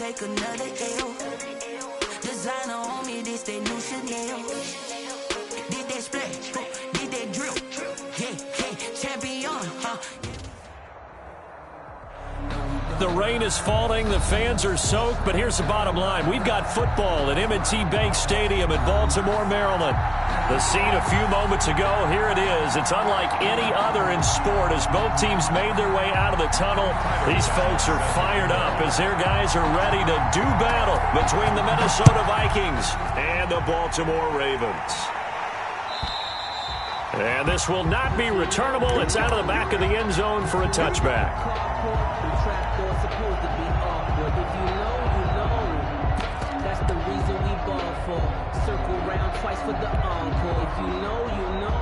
take another L. Designer on me, this that new Chanel. Did that splash, did that drill. Yeah, champion, huh? The rain is falling, the fans are soaked, but here's the bottom line. We've got football at M&T Bank Stadium in Baltimore, Maryland. The scene a few moments ago, here it is. It's unlike any other in sport as both teams made their way out of the tunnel. These folks are fired up as their guys are ready to do battle between the Minnesota Vikings and the Baltimore Ravens. And this will not be returnable. It's out of the back of the end zone for a touchback. Supposed to be awkward. If you know, you know. That's the reason we ball for. Circle round twice for the encore. If you know, you know.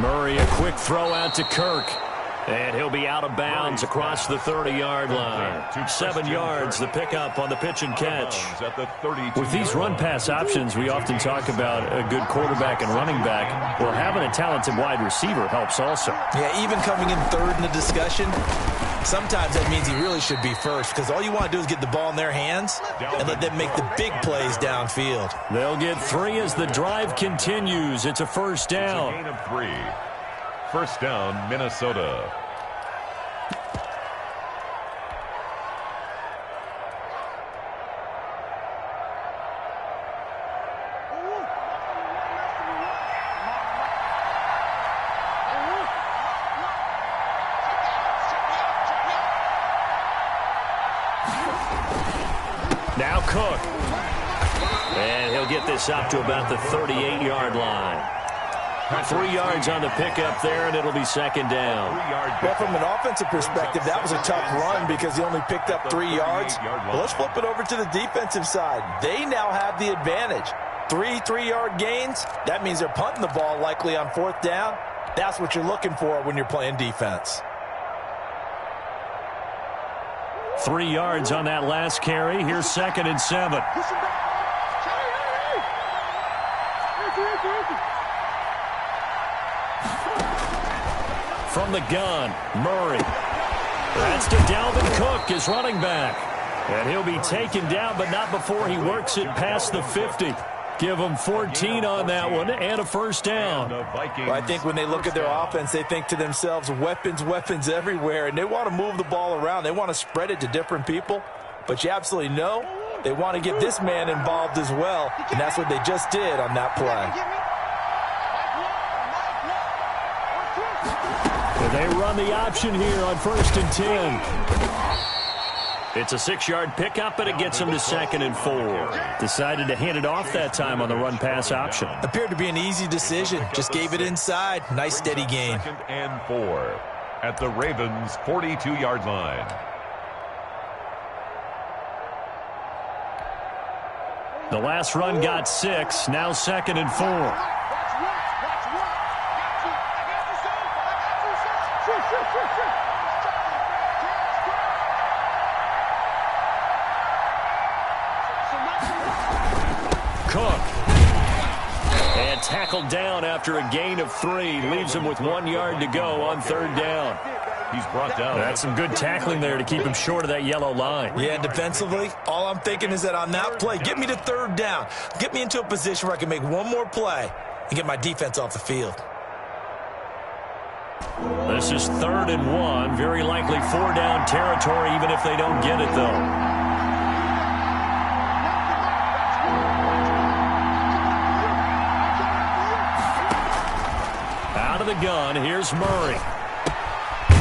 Murray, a quick throw out to Kirk. And he'll be out of bounds across the 30-yard line. 7 yards, the pickup on the pitch and catch. With these run-pass options, we often talk about a good quarterback and running back. Well, having a talented wide receiver helps also. Yeah, even coming in third in the discussion, sometimes that means he really should be first because all you want to do is get the ball in their hands and let them make the big plays downfield. They'll get 3 as the drive continues. It's a first down. It's a gain of 3. First down, Minnesota. Now Cook. And he'll get this up to about the 38-yard line. 3 yards on the pickup there, and it'll be second down. Well, from an offensive perspective, that was a tough run because he only picked up 3 yards. Well, let's flip it over to the defensive side. They now have the advantage. 3 3-yard gains, that means they're punting the ball likely on 4th down. That's what you're looking for when you're playing defense. 3 yards on that last carry. Here's 2nd and 7. From the gun, Murray. That's to Dalvin Cook, his running back. And he'll be taken down, but not before he works it past the 50. Give them 14 on that one and a first down. Well, I think when they look at their offense, they think to themselves, weapons, weapons everywhere, and they want to move the ball around. They want to spread it to different people, but you absolutely know they want to get this man involved as well, and that's what they just did on that play. And they run the option here on 1st and 10. It's a 6-yard pickup, and it gets them to 2nd and 4. Decided to hand it off that time on the run-pass option. Appeared to be an easy decision. Just gave it inside. Nice steady gain. 2nd and 4 at the Ravens' 42-yard line. The last run got 6. Now 2nd and 4. Cook. And tackled down after a gain of 3. Leaves him with 1 yard to go on 3rd down. He's brought down. That's some good tackling there to keep him short of that yellow line. Yeah, defensively, all I'm thinking is that on that play, get me to 3rd down. Get me into a position where I can make one more play and get my defense off the field. This is 3rd and 1. Very likely 4-down territory, even if they don't get it, though. Out of the gun, here's Murray.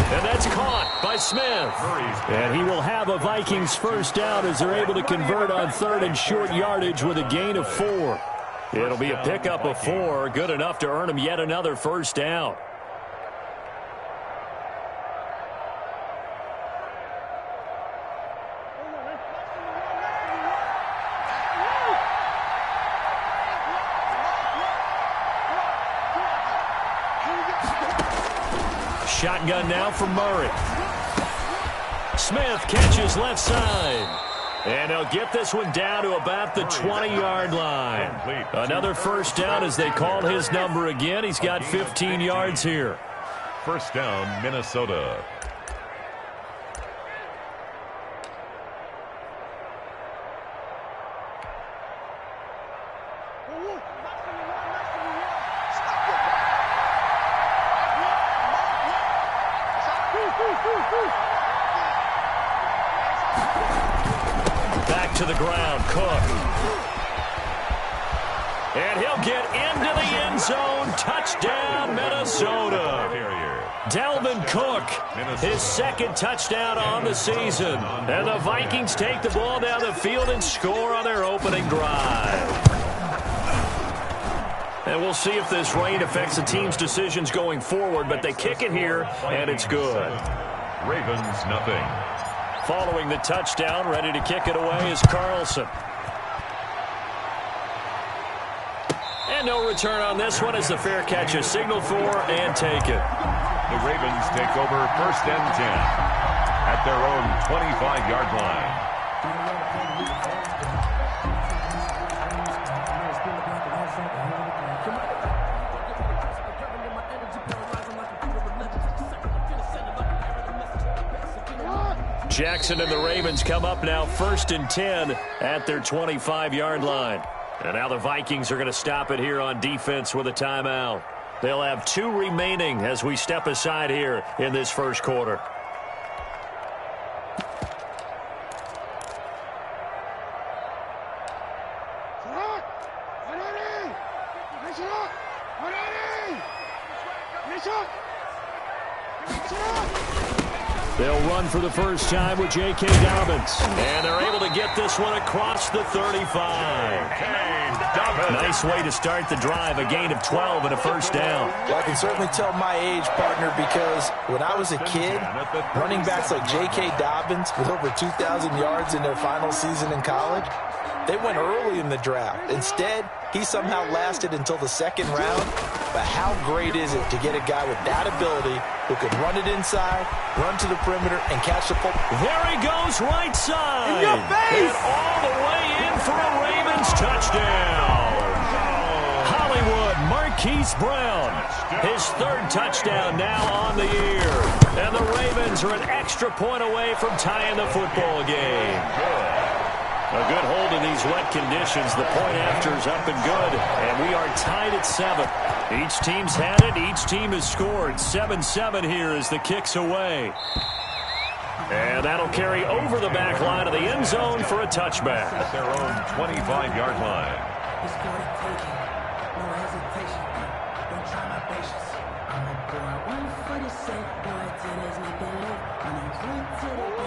And that's caught by Smith. And he will have a Vikings first down as they're able to convert on 3rd and short yardage with a gain of 4. It'll be a pickup of 4, good enough to earn him yet another first down. shotgun now for Murray. Smith catches left side. And they'll get this one down to about the 20-yard line. Another first down as they call his number again. He's got 15 yards here. First down, Minnesota. Back to the ground, Cook. And he'll get into the end zone. Touchdown, Minnesota. Dalvin Cook, his second touchdown on the season. And the Vikings take the ball down the field and score on their opening drive. And we'll see if this rain affects the team's decisions going forward, but they kick it here, and it's good. Ravens, nothing. Following the touchdown, ready to kick it away is Carlson. And no return on this one as the fair catch is signaled for and taken. The Ravens take over first and 10 at their own 25-yard line. Jackson and the Ravens come up now first and 10 at their 25-yard line. And now the Vikings are going to stop it here on defense with a timeout. They'll have 2 remaining as we step aside here in this first quarter. They'll run for the first time with J.K. Dobbins. And they're able to get this one across the 35. Nice way to start the drive, a gain of 12 and a first down. Well, I can certainly tell my age, partner, because when I was a kid, running backs like J.K. Dobbins with over 2,000 yards in their final season in college, they went early in the draft. Instead, he somehow lasted until the second round. But how great is it to get a guy with that ability who can run it inside, run to the perimeter, and catch the football? There he goes, right side. In your face! And all the way in for a Ravens touchdown. Hollywood Marquise Brown, his third touchdown now on the year. And the Ravens are an extra point away from tying the football game. A good hold in these wet conditions. The point after is up and good, and we are tied at 7. Each team's had it. Each team has scored. 7-7 here as the kick's away. And that'll carry over the back line of the end zone for a touchback. At their own 25-yard line.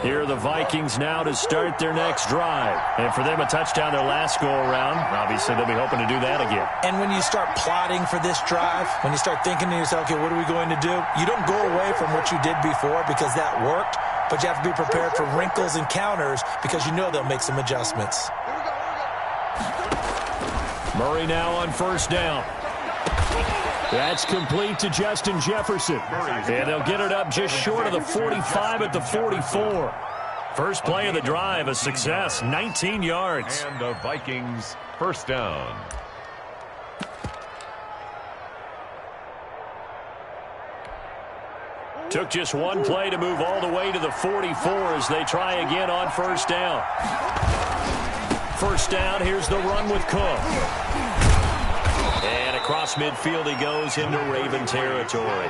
Here are the Vikings now to start their next drive. And for them, a touchdown their last go-around. Obviously, they'll be hoping to do that again. And when you start plotting for this drive, when you start thinking to yourself, okay, what are we going to do? You don't go away from what you did before because that worked, but you have to be prepared for wrinkles and counters because you know they'll make some adjustments. Murray now on first down. That's complete to Justin Jefferson. And they'll get it up just short of the 45 at the 44. First play of the drive, a success, 19 yards. And the Vikings first down. Took just one play to move all the way to the 44 as they try again on first down. First down, here's the run with Cook. And across midfield he goes into Raven territory.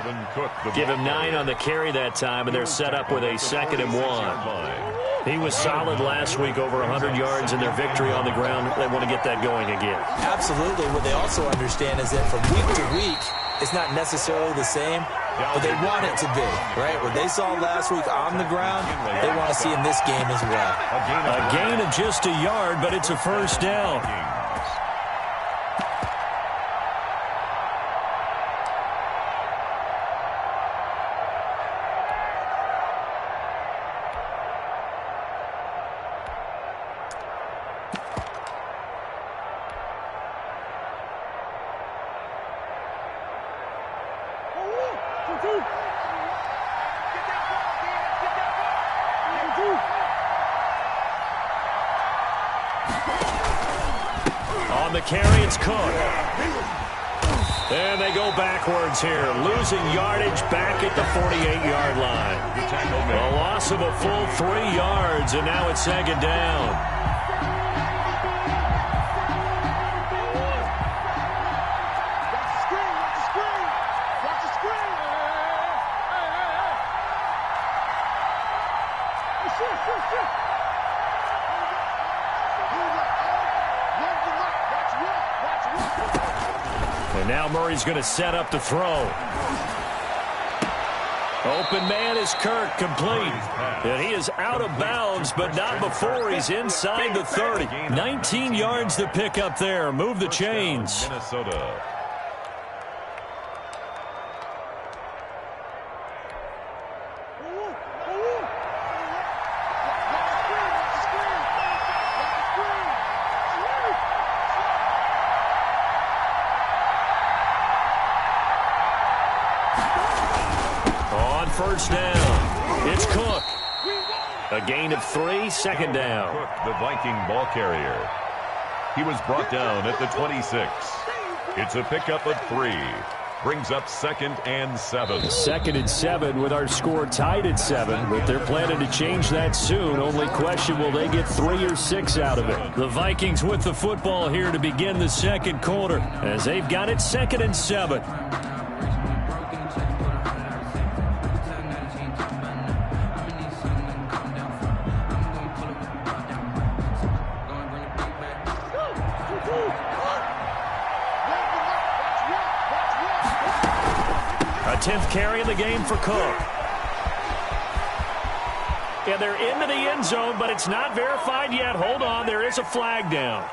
Give him 9 on the carry that time, and they're set up with a 2nd and 1. He was solid last week, over 100 yards in their victory on the ground. They want to get that going again. Absolutely. What they also understand is that from week to week, it's not necessarily the same, but they want it to be, right? What they saw last week on the ground, they want to see in this game as well. A gain of just a yard, but it's a first down. the carry, it's Cook. And they go backwards here, losing yardage back at the 48-yard line. A loss of a full 3 yards, and now it's second down. And now Murray's going to set up to throw. Open man is Kirk, complete. And he is out of bounds, but not before he's inside the 30. 19 yards to pick up there. Move the chains. Minnesota. First down. It's Cook. A gain of 3, second down. Cook, the Viking ball carrier. He was brought down at the 26. It's a pickup of 3. Brings up 2nd and 7. 2nd and 7 with our score tied at 7, but they're planning to change that soon. Only question, will they get 3 or 6 out of it? The Vikings with the football here to begin the second quarter, as they've got it 2nd and 7. A 10th carry in the game for Cook. And they're into the end zone, but it's not verified yet. Hold on, there is a flag down.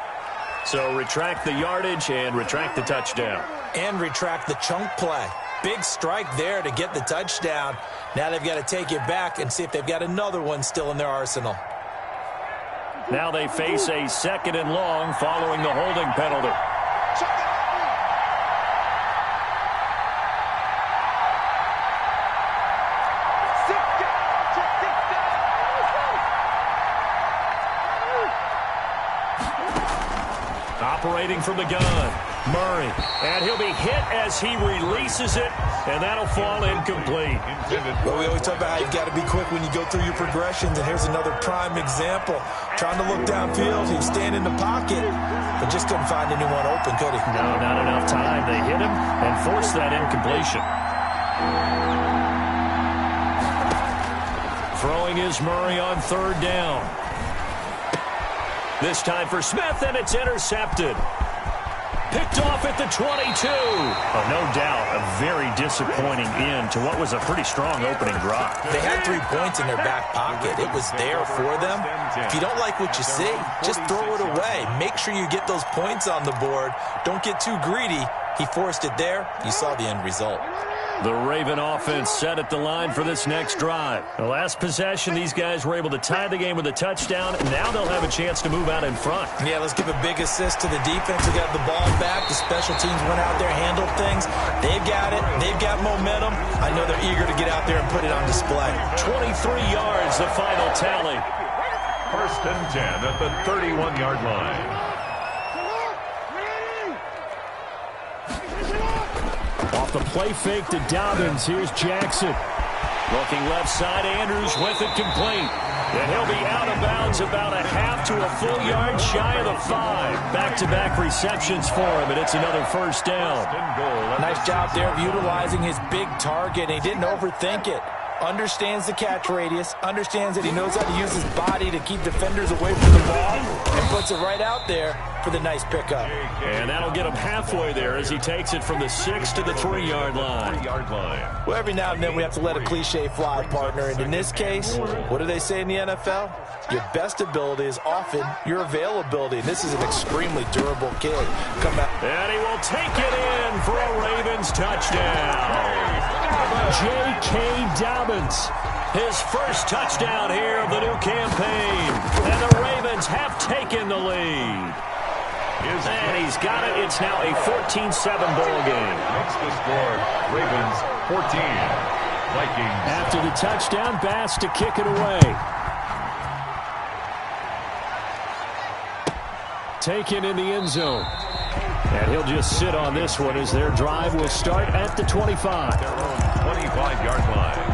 So retract the yardage and retract the touchdown. And retract the chunk play. Big strike there to get the touchdown. Now they've got to take it back and see if they've got another one still in their arsenal. Now they face a 2nd and long following the holding penalty. Operating from the gun, Murray, and he'll be hit as he releases it, and that'll fall incomplete. Well, we always talk about how you've got to be quick when you go through your progressions, and here's another prime example. Trying to look downfield, he was standing in the pocket, but just couldn't find anyone open, could he? No, not enough time. They hit him and forced that incompletion. Throwing is Murray on 3rd down. This time for Smith, and it's intercepted. Picked off at the 22. Oh, no doubt, a very disappointing end to what was a pretty strong opening drive. They had 3 points in their back pocket. It was there for them. If you don't like what you see, just throw it away. Make sure you get those points on the board. Don't get too greedy. He forced it there. You saw the end result. The Raven offense set at the line for this next drive. The last possession, these guys were able to tie the game with a touchdown. Now they'll have a chance to move out in front. Yeah, let's give a big assist to the defense. They got the ball back. The special teams went out there, handled things. They've got it. They've got momentum. I know they're eager to get out there and put it on display. 23 yards, the final tally. 1st and 10 at the 31-yard line. Off the play fake to Dobbins. Here's Jackson. Looking left side, Andrews with it complete. And he'll be out of bounds about a half to a full yard shy of the 5. Back-to-back receptions for him, and it's another 1st down. Nice job there of utilizing his big target. He didn't overthink it. Understands the catch radius, understands that he knows how to use his body to keep defenders away from the ball, and puts it right out there for the nice pickup. And that'll get him halfway there as he takes it from the 6 to the 3-yard line. Well, every now and then we have to let a cliche fly, partner. And in this case, what do they say in the NFL? Your best ability is often your availability. And this is an extremely durable kid. Come out. And he will take it in for a Ravens touchdown. J.K. Dobbins, his first touchdown here of the new campaign. And the Ravens have taken the lead. And he's got it. It's now a 14-7 ball game. Makes the score, Ravens 14. Vikings. After the touchdown, Bass to kick it away. Taken in the end zone. And he'll just sit on this one as their drive will start at the 25. Their own 25-yard line.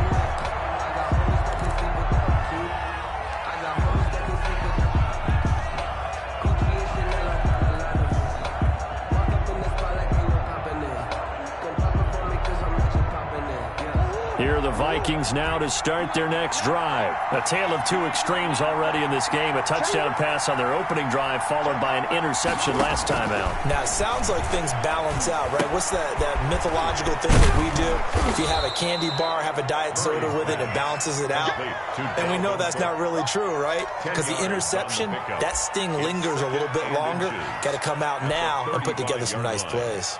Here are the Vikings now to start their next drive. A tale of two extremes already in this game. A touchdown pass on their opening drive followed by an interception last time out. Now, it sounds like things balance out, right? What's that mythological thing that we do? If you have a candy bar, have a diet soda with it, it balances it out. And we know that's not really true, right? Because the interception, that sting lingers a little bit longer. Got to come out now and put together some nice plays.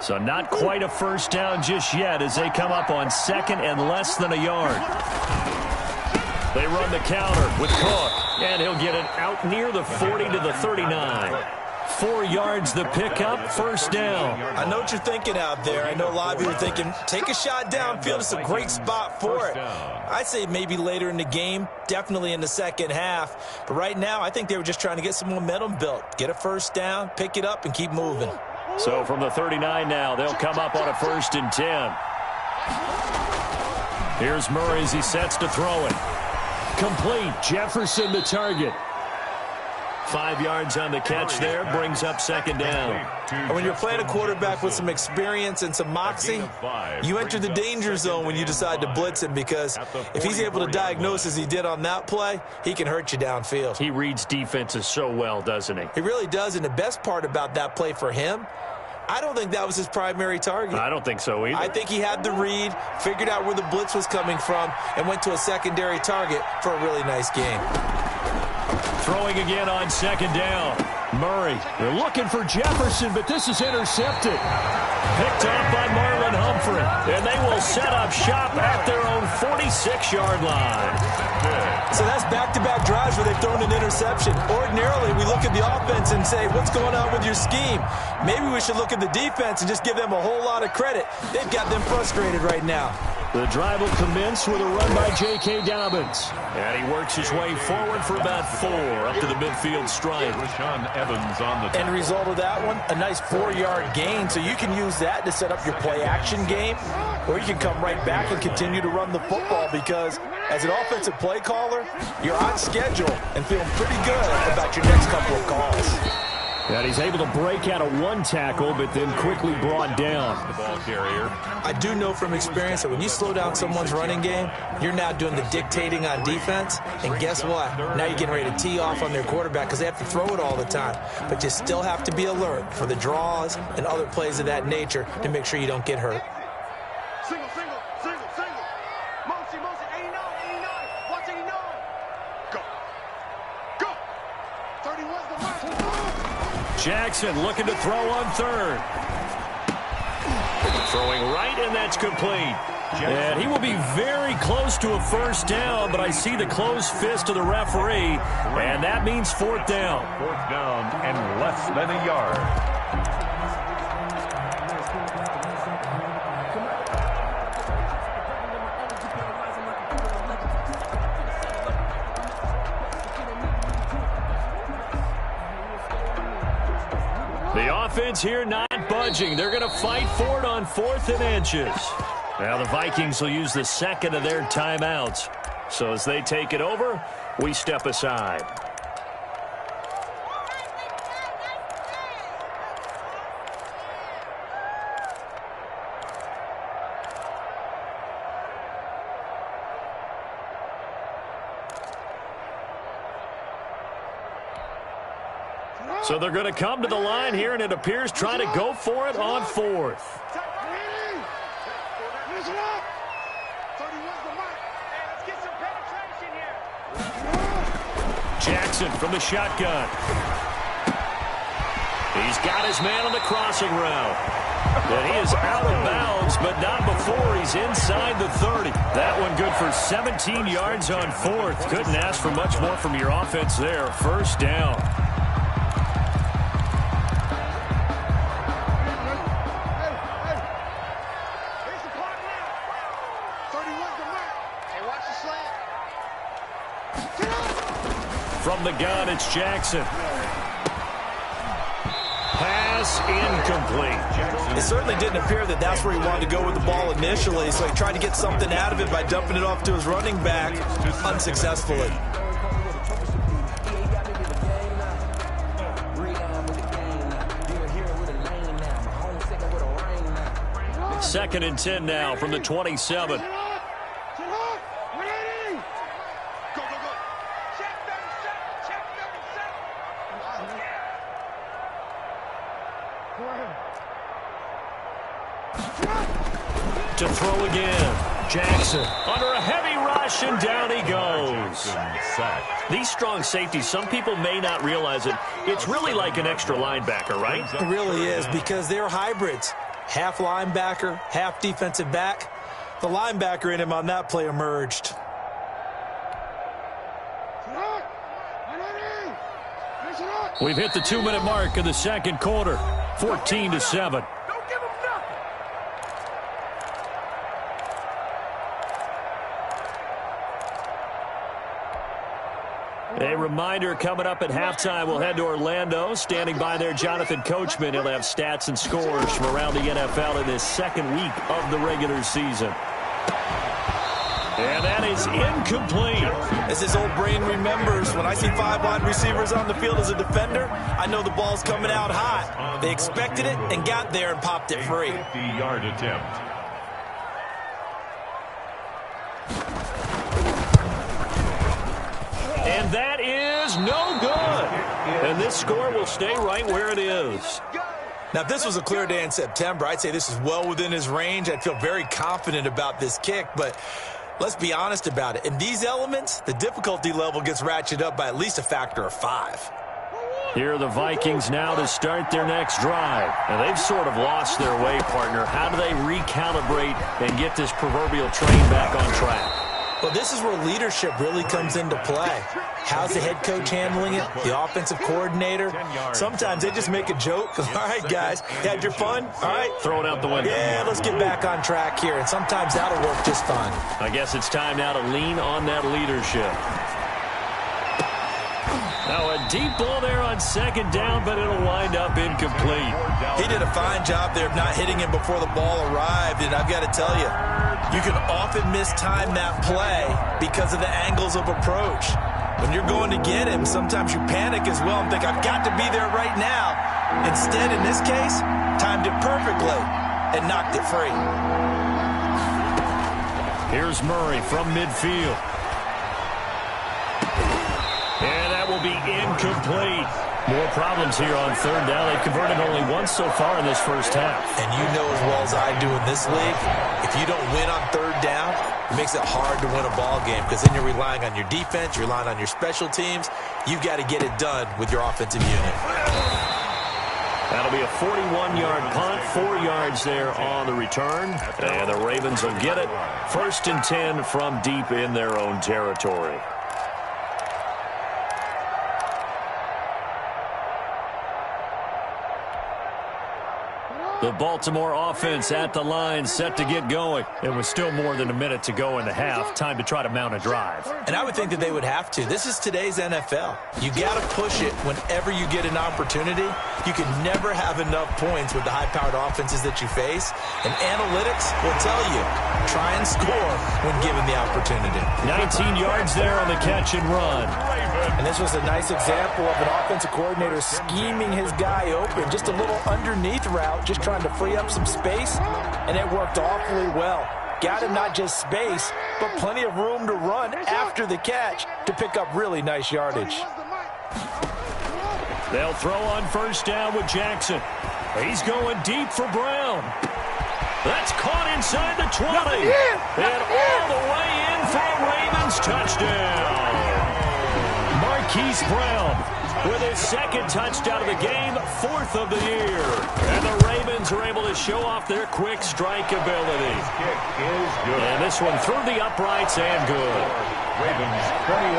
So not quite a first down just yet as they come up on second and less than a yard. They run the counter with Cook, and he'll get it out near the 40 to the 39. 4 yards the pickup, first down. I know what you're thinking out there. I know a lot of you are thinking, take a shot downfield. It's a great spot for it. I'd say maybe later in the game, definitely in the second half. But right now, I think they were just trying to get some momentum built. Get a first down, pick it up, and keep moving. So from the 39 now, they'll come up on a 1st and 10. Here's Murray as he sets to throw it. Complete. Jefferson the target. 5 yards on the catch there, brings up second down. And when you're playing a quarterback with some experience and some moxie, you enter the danger zone when you decide to blitz him, because if he's able to diagnose as he did on that play, he can hurt you downfield. He reads defenses so well, doesn't he? He really does, and the best part about that play for him, I don't think that was his primary target. I don't think so either. I think he had the read, figured out where the blitz was coming from, and went to a secondary target for a really nice game. Throwing again on second down. Murray, they're looking for Jefferson, but this is intercepted. Picked off by Marlon Humphrey, and they will set up shop at their own 46-yard line. So that's back-to-back drives where they've thrown an interception. Ordinarily, we look at the offense and say, what's going on with your scheme? Maybe we should look at the defense and just give them a whole lot of credit. They've got them frustrated right now. The drive will commence with a run by J.K. Dobbins. And he works his way forward for about 4 up to the midfield stripe. Rashaan Evans on the End result of that one, a nice 4-yard gain. So you can use that to set up your play-action game, or you can come right back and continue to run the football, because as an offensive play caller, you're on schedule and feeling pretty good about your next couple of calls. And he's able to break out of one tackle, but then quickly brought down. The ball carrier. I do know from experience that when you slow down someone's running game, you're now doing the dictating on defense. And guess what? Now you're getting ready to tee off on their quarterback because they have to throw it all the time. But you still have to be alert for the draws and other plays of that nature to make sure you don't get hurt. Single. Motion, 89. Watch 89. Go. 31's the mark. Jackson looking to throw on third. Throwing right, and that's complete. And he will be very close to a first down, but I see the closed fist of the referee, and that means 4th down. 4th down and less than a yard. The offense here not budging. They're going to fight for it on 4th and inches. Now the Vikings will use the second of their timeouts. So as they take it over, we step aside. So they're going to come to the line here, and it appears trying to go for it on 4th. Jackson from the shotgun. He's got his man on the crossing route. And he is out of bounds, but not before he's inside the 30. That one good for 17 yards on 4th. Couldn't ask for much more from your offense there. First down. From the gun, it's Jackson. Pass incomplete. It certainly didn't appear that that's where he wanted to go with the ball initially, so he tried to get something out of it by dumping it off to his running back unsuccessfully. Second and 10 now from the 27. To throw again. Jackson under a heavy rush, and down he goes. These strong safeties, some people may not realize it. It's really like an extra linebacker, right? It really is, because they're hybrids. Half linebacker, half defensive back. The linebacker in him on that play emerged. We've hit the 2-minute mark in the second quarter. 14-7. A reminder, coming up at halftime, we'll head to Orlando. Standing by there, Jonathan Coachman. He'll have stats and scores from around the NFL in this second week of the regular season. And that is incomplete. As his old brain remembers, when I see 5 wide receivers on the field as a defender, I know the ball's coming out hot. They expected it and got there and popped it free. 50-yard attempt. And that is no good. And this score will stay right where it is. Now, if this was a clear day in September, I'd say this is well within his range. I'd feel very confident about this kick, but let's be honest about it. In these elements, the difficulty level gets ratcheted up by at least a factor of 5. Here are the Vikings now to start their next drive. And they've sort of lost their way, partner. How do they recalibrate and get this proverbial train back on track? Well, this is where leadership really comes into play. How's the head coach handling it? The offensive coordinator? Sometimes they just make a joke. All right, guys, you had your fun? All right. Throw it out the window. Yeah, let's get back on track here. And sometimes that'll work just fine. I guess it's time now to lean on that leadership. Now a deep ball there on second down, but it'll wind up incomplete. He did a fine job there of not hitting him before the ball arrived, and I've got to tell you, you can often mistime that play because of the angles of approach. When you're going to get him, sometimes you panic as well and think, I've got to be there right now. Instead, in this case, timed it perfectly and knocked it free. Here's Murray from midfield. And that will be incomplete. More problems here on third down. They've converted only once so far in this first half. And you know as well as I do in this league, if you don't win on third down, it makes it hard to win a ball game because then you're relying on your defense, you're relying on your special teams. You've got to get it done with your offensive unit. That'll be a 41-yard punt, 4 yards there on the return. And the Ravens will get it. 1st and 10 from deep in their own territory. The Baltimore offense at the line, set to get going. It was still more than a minute to go in the half. Time to try to mount a drive. And I would think that they would have to. This is today's NFL. You got to push it whenever you get an opportunity. You can never have enough points with the high-powered offenses that you face. And analytics will tell you, try and score when given the opportunity. 19 yards there on the catch and run. And this was a nice example of an offensive coordinator scheming his guy open. Just a little underneath route, just trying to free up some space, and it worked awfully well. Got him not just space, but plenty of room to run after the catch to pick up really nice yardage. They'll throw on first down with Jackson. He's going deep for Brown. That's caught inside the 20. And all the way in for a Ravens touchdown. Marquise Brown with his second touchdown of the game, 4th of the year. And the Ravens are able to show off their quick strike ability. This kick is good. And this one through the uprights and good. Ravens 21,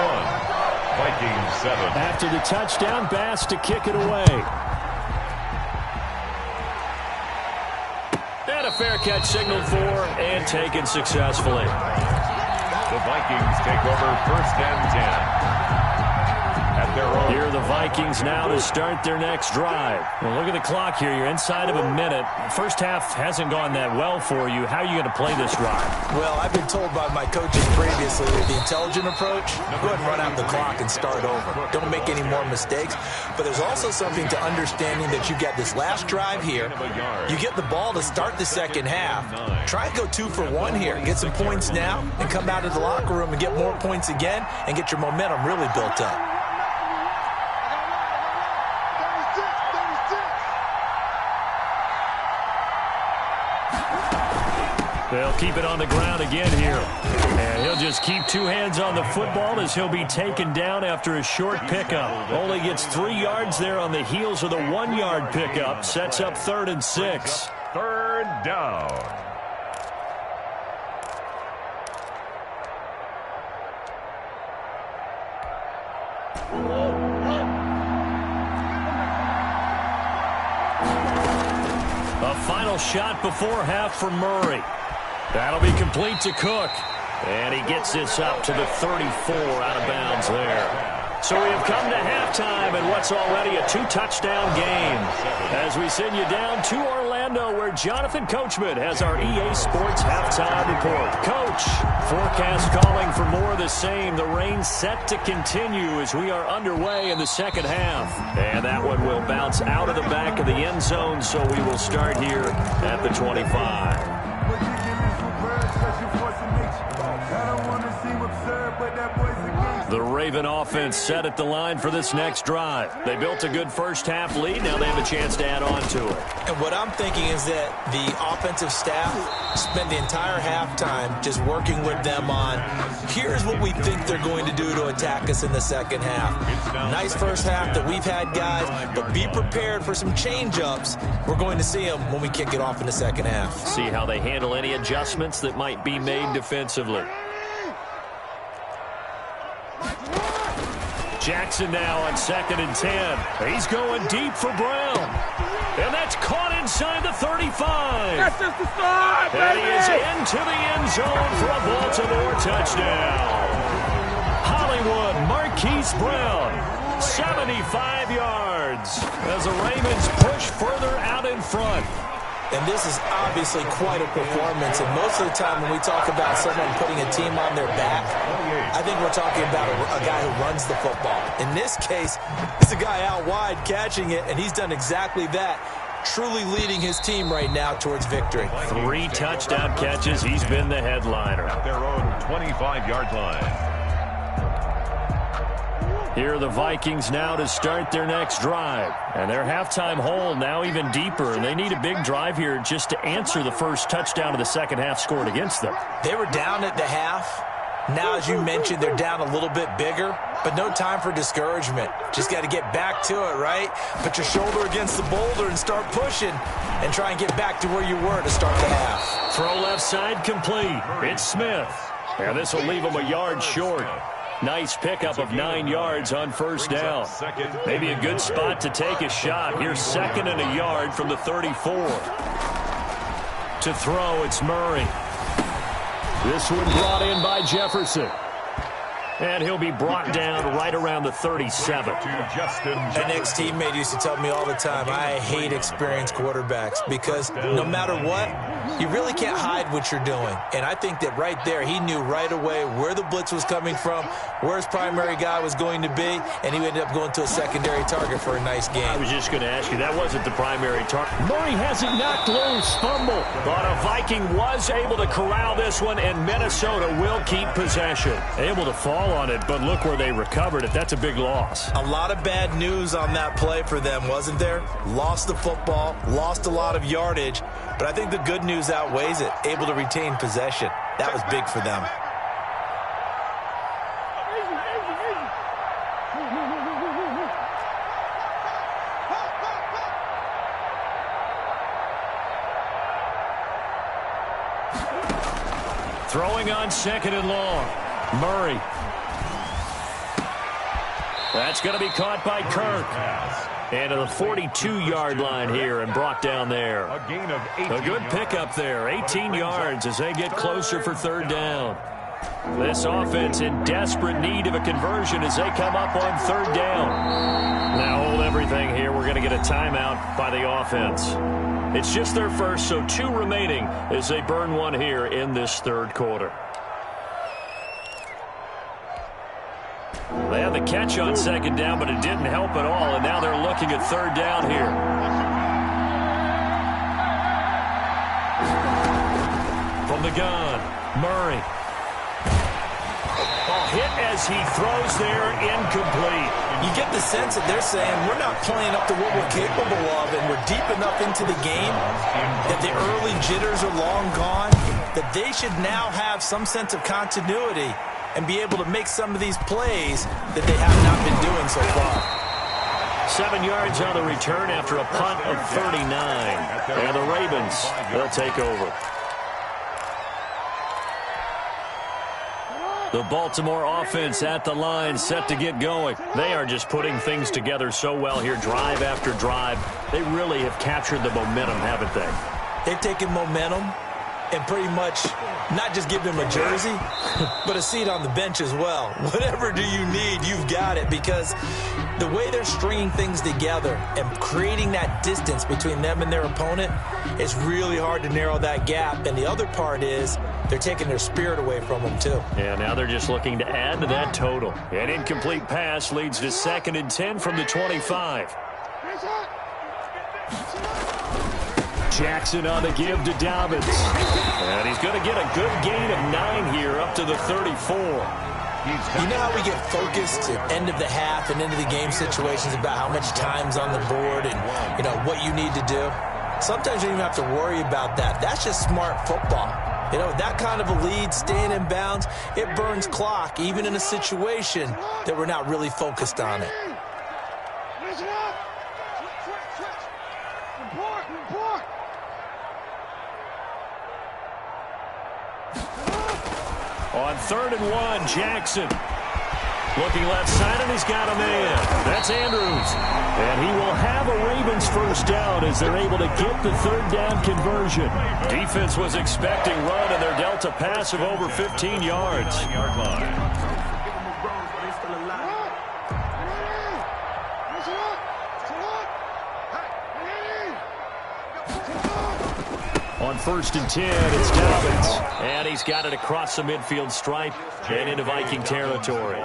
Vikings 7. After the touchdown, Bass to kick it away. And a fair catch signaled for and taken successfully. The Vikings take over 1st and 10. At Here are the Vikings now to start their next drive. Well, look at the clock here. You're inside of a minute. First half hasn't gone that well for you. How are you going to play this drive? Well, I've been told by my coaches previously that the intelligent approach, go ahead and run out the clock and start over. Don't make any more mistakes. But there's also something to understanding that you got this last drive here. You get the ball to start the second half. Try and go 2 for 1 here. Get some points now and come out of the locker room and get more points again and get your momentum really built up. They'll keep it on the ground again here. And he'll just keep 2 hands on the football as he'll be taken down after a short pickup. Only gets 3 yards there on the heels of the 1-yard pickup. Sets up 3rd and 6. 3rd down. A final shot before half for Murray. That'll be complete to Cook. And he gets this up to the 34 out of bounds there. So we have come to halftime in what's already a 2-touchdown game. As we send you down to Orlando, where Jonathan Coachman has our EA Sports halftime report. Coach, forecast calling for more of the same. The rain set to continue as we are underway in the second half. And that one will bounce out of the back of the end zone, so we will start here at the 25. The Raven offense set at the line for this next drive. They built a good first half lead. Now they have a chance to add on to it. And what I'm thinking is that the offensive staff spent the entire halftime just working with them on, here's what we think they're going to do to attack us in the second half. Nice first half that we've had, guys, but be prepared for some change-ups. We're going to see them when we kick it off in the second half. See how they handle any adjustments that might be made defensively. Jackson now on 2nd and 10. He's going deep for Brown. And that's caught inside the 35. That's just the start, baby! And he is into the end zone for a Baltimore touchdown. Hollywood Marquise Brown, 75 yards as the Ravens push further out in front. And this is obviously quite a performance. And most of the time when we talk about someone putting a team on their back, I think we're talking about a guy who runs the football. In this case, it's a guy out wide catching it, and he's done exactly that, truly leading his team right now towards victory. 3 touchdown catches. He's been the headliner. At their own 25-yard line. Here are the Vikings now to start their next drive. And their halftime hole now even deeper. And they need a big drive here just to answer the first touchdown of the second half scored against them. They were down at the half. Now, as you mentioned, they're down a little bit bigger, but no time for discouragement. Just got to get back to it, right? Put your shoulder against the boulder and start pushing and try and get back to where you were to start the half. Throw left side complete. It's Smith. And this will leave him a yard short. Nice pickup of 9 yards on first down. Maybe a good spot to take a shot. Here's 2nd and a yard from the 34. To throw, it's Murray. This one brought in by Jefferson. And he'll be brought down right around the 37. An ex-teammate used to tell me all the time, I hate experienced quarterbacks because no matter what, you really can't hide what you're doing. And I think that right there, he knew right away where the blitz was coming from, where his primary guy was going to be, and he ended up going to a secondary target for a nice game. I was just going to ask you, that wasn't the primary target. Murray has it knocked loose, fumble. But a Viking was able to corral this one, and Minnesota will keep possession. Able to fall on it, but look where they recovered it. That's a big loss. A lot of bad news on that play for them, wasn't there? Lost the football, lost a lot of yardage, but I think the good news outweighs it. Able to retain possession. That was big for them. Throwing on 2nd and long. Murray. That's going to be caught by Kirk. And to the 42-yard line here and brought down there. A gain of 18 A good pickup there. 18 yards as they get closer for 3rd down. This offense in desperate need of a conversion as they come up on third down. Now hold everything here. We're going to get a timeout by the offense. It's just their first, so 2 remaining as they burn one here in this third quarter. They had the catch on second down, but it didn't help at all, and now they're looking at third down here. From the gun, Murray. Hit as he throws there, incomplete. You get the sense that they're saying we're not playing up to what we're capable of, and we're deep enough into the game that the early jitters are long gone, that they should now have some sense of continuity and be able to make some of these plays that they have not been doing so far. 7 yards on the return after a punt of 39. And the Ravens, they'll take over. The Baltimore offense at the line, set to get going. They are just putting things together so well here, drive after drive. They really have captured the momentum, haven't they? They've taken momentum and pretty much not just give them a jersey, but a seat on the bench as well. Whatever do you need, you've got it, because the way they're stringing things together and creating that distance between them and their opponent, it's really hard to narrow that gap. And the other part is they're taking their spirit away from them, too. Yeah, now they're just looking to add to that total. An incomplete pass leads to 2nd and 10 from the 25. Jackson on the give to Dobbins. And he's going to get a good gain of 9 here up to the 34. You know how we get focused at end of the half and into the game situations about how much time's on the board and, you know, what you need to do? Sometimes you don't even have to worry about that. That's just smart football. You know, that kind of a lead, staying in bounds, it burns clock, even in a situation that we're not really focused on it. On 3rd and 1, Jackson. Looking left side, and he's got a man. That's Andrews. And he will have a Ravens first down as they're able to get the third down conversion. Defense was expecting run, and they're dealt a pass of over 15 yards. On 1st and 10, it's Dobbins. And he's got it across the midfield stripe and into Viking territory.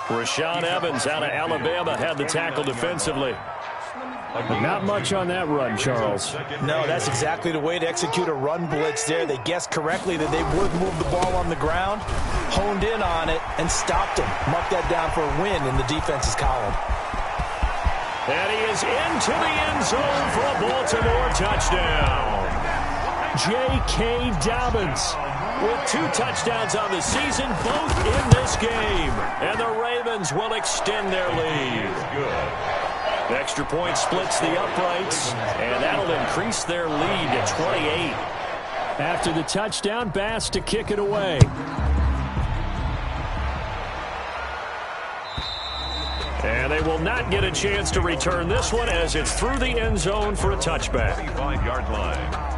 Rashaan Evans out of Alabama had the tackle defensively. Not much on that run, Charles. No, that's exactly the way to execute a run blitz there. They guessed correctly that they would move the ball on the ground, honed in on it, and stopped them. Mark that down for a win in the defense's column. And he is into the end zone for a Baltimore touchdown. J.K. Dobbins with 2 touchdowns on the season, both in this game. And the Ravens will extend their lead. The extra point splits the uprights, and that'll increase their lead to 28. After the touchdown, Bass to kick it away. And they will not get a chance to return this one as it's through the end zone for a touchback. 35-yard line.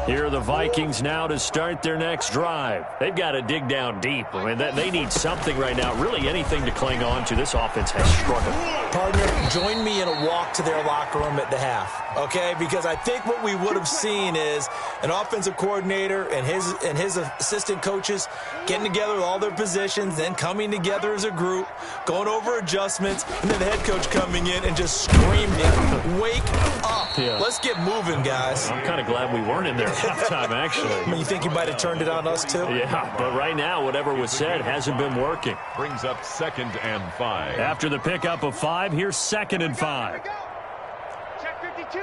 Here are the Vikings now to start their next drive. They've got to dig down deep. I mean, they need something right now, really anything to cling on to. This offense has struggled. Partner, join me in a walk to their locker room at the half, okay? Because I think what we would have seen is an offensive coordinator and his assistant coaches getting together with all their positions, then coming together as a group, going over adjustments, and then the head coach coming in and just screaming, wake up. Yeah. Let's get moving, guys. I'm kind of glad we weren't in there at halftime, actually. I mean, you think you might have turned it on us, too? Yeah, but right now, whatever was said hasn't been working. Brings up 2nd and 5. After the pickup of 5, here's 2nd and 5. Check 52.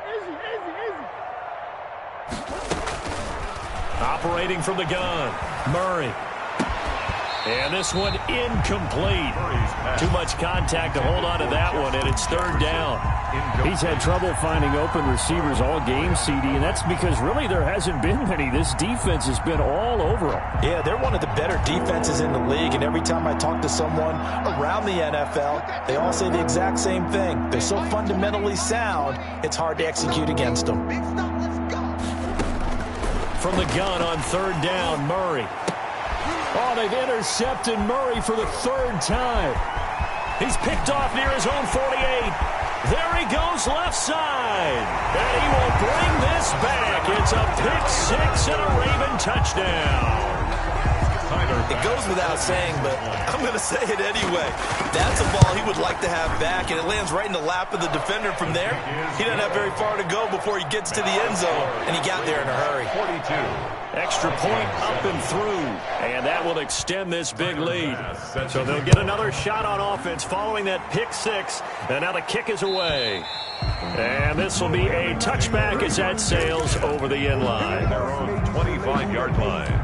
Easy. Operating from the gun, Murray. And this one incomplete. Too much contact to hold on to that one, and it's third down. He's had trouble finding open receivers all game, CD, and that's because really there hasn't been many. This defense has been all over them. Yeah, they're one of the better defenses in the league, and every time I talk to someone around the NFL, they all say the exact same thing. They're so fundamentally sound, it's hard to execute against them. From the gun on third down, Murray. Oh, they've intercepted Murray for the third time. He's picked off near his own 48. There he goes left side. And he will bring this back. It's a pick six and a Raven touchdown. It goes without saying, but I'm going to say it anyway. That's a ball he would like to have back, and it lands right in the lap of the defender from there. He doesn't have very far to go before he gets to the end zone, and he got there in a hurry. 42. Extra point up and through, and that will extend this big lead. So they'll get another shot on offense following that pick six, and now the kick is away. And this will be a touchback as that sails over the end line. Their own 25-yard line.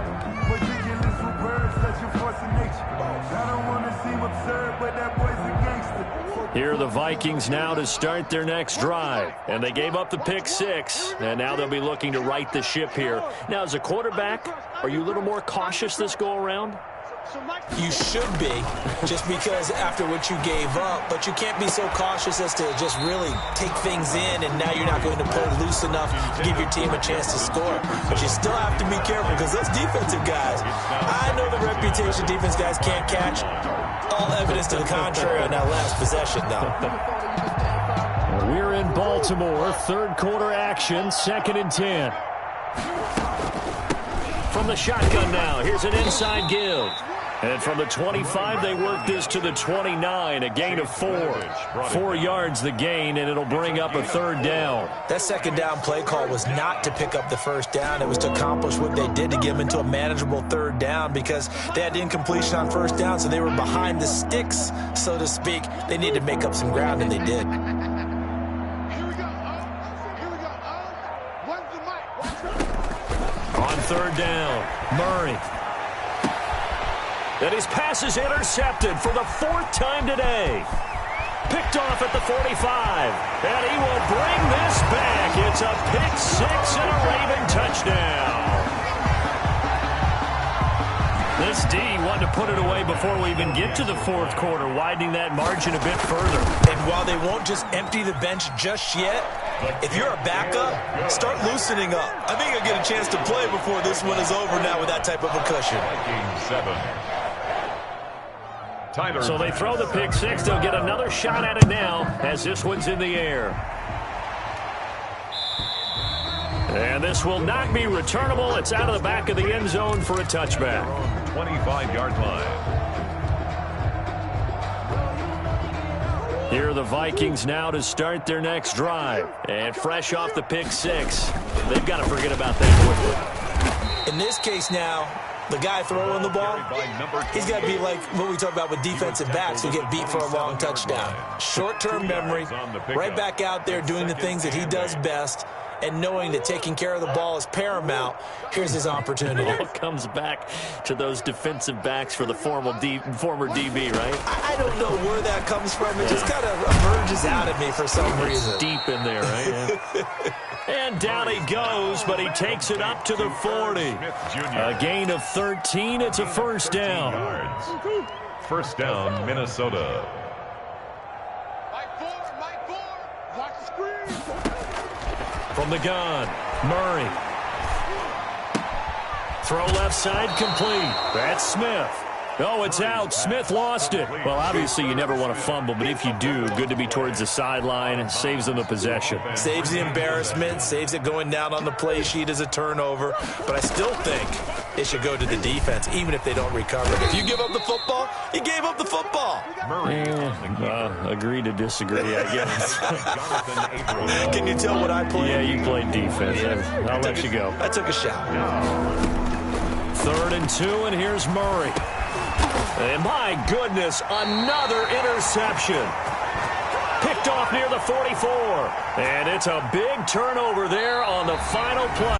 Here are the Vikings now to start their next drive. And they gave up the pick six, and now they'll be looking to right the ship here. Now, as a quarterback, are you a little more cautious this go-around? You should be, just because after what you gave up, but you can't be so cautious as to just really take things in, and now you're not going to pull loose enough to give your team a chance to score. But you still have to be careful, because those defensive guys, I know the reputation defense guys can't catch. All evidence to the contrary on that last possession, though. We're in Baltimore, third quarter action, 2nd and 10. From the shotgun now, here's an inside give. And from the 25, they work this to the 29, a gain of 4. 4 yards the gain, and it'll bring up a third down. That second down play call was not to pick up the first down. It was to accomplish what they did to get them into a manageable third down, because they had incompletion on first down, so they were behind the sticks, so to speak. They needed to make up some ground, and they did. On third down, Murray. And his pass is intercepted for the 4th time today. Picked off at the 45. And he will bring this back. It's a pick six and a Raven touchdown. This D wanted to put it away before we even get to the 4th quarter, widening that margin a bit further. And while they won't just empty the bench just yet, if you're a backup, start loosening up. I think you'll get a chance to play before this one is over now with that type of a cushion. So they throw the pick six. They'll get another shot at it now as this one's in the air. And this will not be returnable. It's out of the back of the end zone for a touchback. 25-yard line. Here are the Vikings now to start their next drive. And fresh off the pick six, they've got to forget about that quickly. In this case now, the guy throwing the ball, he's got to be like what we talk about with defensive backs who get beat for a long touchdown. Short-term memory, right back out there doing the things that he does best, and knowing that taking care of the ball is paramount. Here's his opportunity. It all comes back to those defensive backs for the former DB, right? I don't know where that comes from. It just kind of emerges out of me for some reason. Deep in there, right? Yeah. And down he goes, but he takes it up to the 40. A gain of 13. It's a first down. First down, Minnesota. Watch the screen. From the gun, Murray. Throw left side complete. That's Smith. Oh, it's out. Smith lost it. Well, obviously you never want to fumble, but if you do, good to be towards the sideline and saves them the possession. Saves the embarrassment, saves it going down on the play sheet as a turnover. But I still think it should go to the defense, even if they don't recover. If you give up the football, you gave up the football. Agree to disagree, I guess. Can you tell what I played? Yeah, you played defense. I'll let you go. I took a shot. 3rd and 2, and here's Murray. And my goodness, another interception. Picked off near the 44. And it's a big turnover there on the final play.